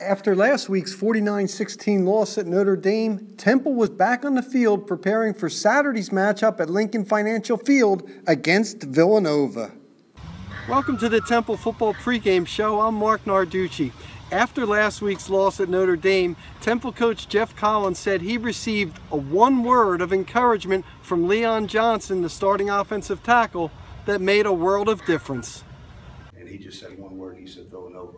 After last week's 49-16 loss at Notre Dame, Temple was back on the field preparing for Saturday's matchup at Lincoln Financial Field against Villanova. Welcome to the Temple Football Pregame Show. I'm Marc Narducci. After last week's loss at Notre Dame, Temple coach Jeff Collins said he received one word of encouragement from Leon Johnson, the starting offensive tackle, that made a world of difference. And he just said one word, he said Villanova.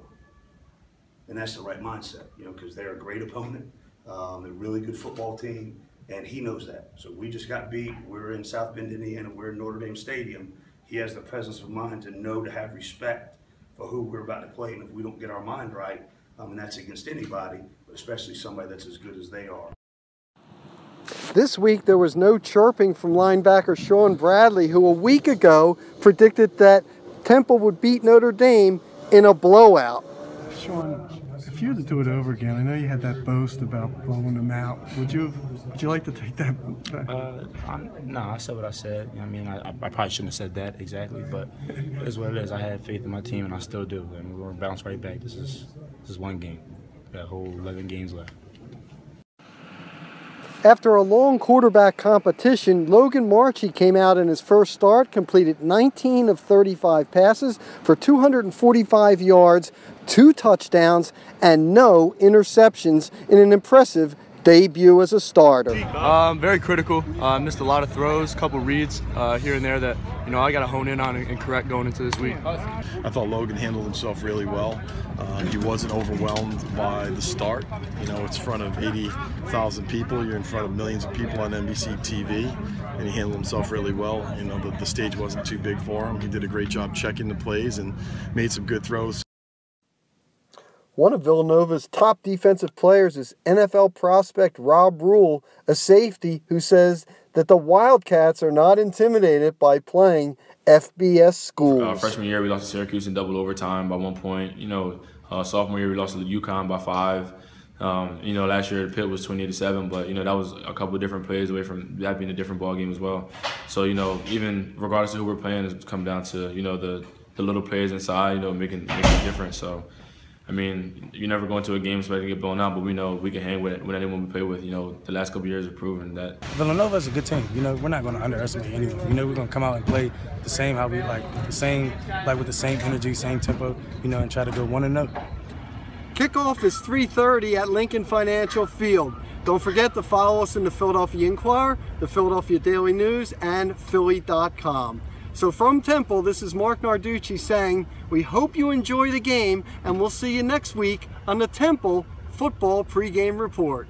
And that's the right mindset, because they're a great opponent, a really good football team, and he knows that. So we just got beat. We're in South Bend, Indiana. We're in Notre Dame Stadium. He has the presence of mind to know to have respect for who we're about to play, and if we don't get our mind right, and that's against anybody, but especially somebody that's as good as they are. This week there was no chirping from linebacker Sean Bradley, who a week ago predicted that Temple would beat Notre Dame in a blowout. Sean, if you had to do it over again, I know you had that boast about blowing them out. Would you like to take that back? No, I said what I said. I mean, I probably shouldn't have said that exactly, but it is what it is. I had faith in my team, and I still do. And we're going to bounce right back. This is one game. We got a whole 11 games left. After a long quarterback competition, Logan Marchi came out in his first start, completed 19 of 35 passes for 245 yards, 2 touchdowns, and no interceptions in an impressive debut as a starter. Very critical. Missed a lot of throws, couple reads here and there that I got to hone in on and correct going into this week. I thought Logan handled himself really well. He wasn't overwhelmed by the start. It's in front of 80,000 people. You're in front of millions of people on NBC TV, and he handled himself really well. The stage wasn't too big for him. He did a great job checking the plays and made some good throws. One of Villanova's top defensive players is NFL prospect Rob Rule, a safety who says that the Wildcats are not intimidated by playing FBS schools. Freshman year, we lost to Syracuse in double overtime by 1 point. Sophomore year, we lost to UConn by 5. Last year, Pitt was 28-7, but, that was a couple of different plays away from that being a different ball game as well. So, even regardless of who we're playing, it's come down to, the little plays inside, making a difference. So, I mean, you never go into a game expecting to get blown out, but we know we can hang with anyone we play with. The last couple of years have proven that. Villanova is a good team. We're not going to underestimate anyone. We're going to come out and play the same how we with the same energy, same tempo, and try to go 1-0. Kickoff is 3:30 at Lincoln Financial Field. Don't forget to follow us in the Philadelphia Inquirer, the Philadelphia Daily News, and Philly.com. So from Temple, this is Marc Narducci saying, we hope you enjoy the game, and we'll see you next week on the Temple Football Pregame Report.